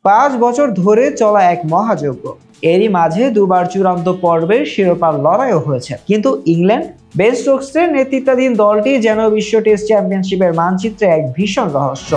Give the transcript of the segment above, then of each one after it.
5 বছর ধরে চলা এক মহাযজ্ঞ। এরই মাঝে দুবার চূড়ান্ত পর্বের শিরোপার লড়াইও হয়েছে, কিন্তু ইংল্যান্ড বেন স্টোকসের নেতৃত্বাধীন দলটি যেন বিশ্ব টেস্ট চ্যাম্পিয়নশিপের মানচিত্রে এক ভীষণ রহস্য।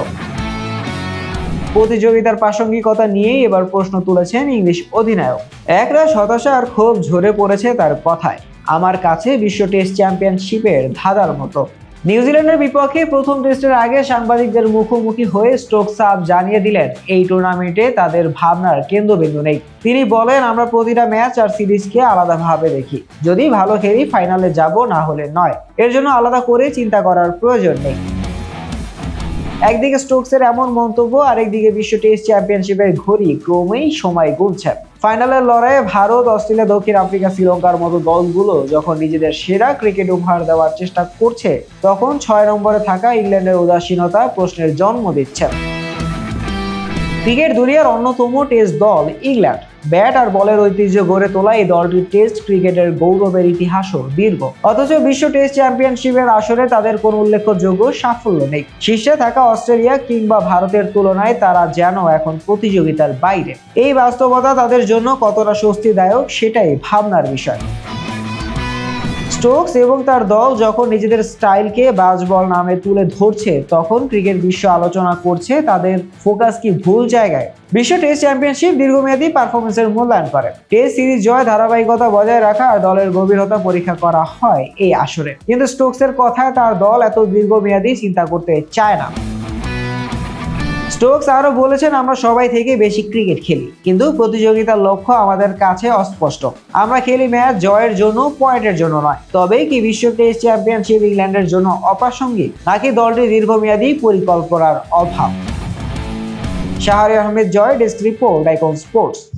প্রতিযোগিতার প্রাসঙ্গিকতা নিয়েই এবার প্রশ্ন তুলেছেন ইংলিশ অধিনায়ক। একরাশ হতাশা আর ক্ষোভ ঝরে পড়েছে তার কথায়। আমার কাছে বিশ্ব টেস্ট চ্যাম্পিয়নশিপের ধাঁধার মতো। নিউজিল্যান্ডের বিপক্ষে প্রথম টেস্টের আগে সাংবাদিকদের মুখোমুখি হয়ে স্টোকস সাফ জানিয়ে দিলেন এই টুর্নামেন্টে তাদের ভাবনার কেন্দ্রবিন্দু নেই। তিনি বলেন, আমরা প্রতিটা ম্যাচ আর সিরিজকে আলাদাভাবে দেখি। যদি ভালো খেলি ফাইনালে যাব, না হলে নয়। এর জন্য আলাদা করে চিন্তা করার প্রয়োজন নেই। একদিকে স্টোকসের এমন মন্তব্য, আরেকদিকে বিশ্ব টেস্ট চ্যাম্পিয়নশিপের ঘড়ি ক্রমেই সময় গুনছে। ফাইনালের লড়াইয়ে ভারত, অস্ট্রেলিয়া, দক্ষিণ আফ্রিকা, শ্রীলঙ্কার মতো দলগুলো যখন নিজেদের সেরা ক্রিকেট উপহার দেওয়ার চেষ্টা করছে, তখন 6 নম্বরে থাকা ইংল্যান্ডের উদাসীনতা প্রশ্নের জন্ম দিচ্ছে। ক্রিকেট দুনিয়ার অন্যতম টেস্ট দল ইংল্যান্ড। ব্যাট আর বলের ঐতিহ্য গড়ে তোলা এই দলটির টেস্ট ক্রিকেটের গৌরবের ইতিহাসও দীর্ঘ। অথচ বিশ্ব টেস্ট চ্যাম্পিয়নশিপের আসরে তাদের কোনো উল্লেখযোগ্য সাফল্য নেই। শীর্ষে থাকা অস্ট্রেলিয়া কিংবা ভারতের তুলনায় তারা যেন এখন প্রতিযোগিতার বাইরে। এই বাস্তবতা তাদের জন্য কতটা স্বস্তিদায়ক সেটাই ভাবনার বিষয়। স্টোকস এবং তার দল যখন নিজেদের স্টাইলকে বাজবল নামে তুলে ধরছে, তখন ক্রিকেট বিশ্ব আলোচনা করছে তাদের ফোকাস কি ভুল জায়গায়। বিশ্ব টেস্ট চ্যাম্পিয়নশিপ দীর্ঘমেয়াদী পারফরমেন্সের মূল্যায়ন করে। টেস্ট সিরিজ জয়, ধারাবাহিকতা বজায় রাখা আর দলের গভীরতা পরীক্ষা করা হয় এই আসরে। কিন্তু স্টোকসের কথায় তার দল এত দীর্ঘমেয়াদী চিন্তা করতে চায় না। স্টোকস আরো বলেছেন, আমরা সবাই থেকে বেশি ক্রিকেট খেলি, কিন্তু প্রতিযোগিতার লক্ষ্য আমাদের কাছে অস্পষ্ট। আমরা খেলি ম্যাচ জয়ের জন্য, পয়েন্টের জন্য নয়। তবে কি বিশ্ব টেস্ট চ্যাম্পিয়নশিপ ইংল্যান্ডের জন্য অপ্রাসঙ্গিক, নাকি দলটির দীর্ঘমেয়াদী পরিকল্পনার অভাব? শাহরিয়ার আহমেদ জয়, ডেস্ক রিপোর্ট, আইকন স্পোর্টস।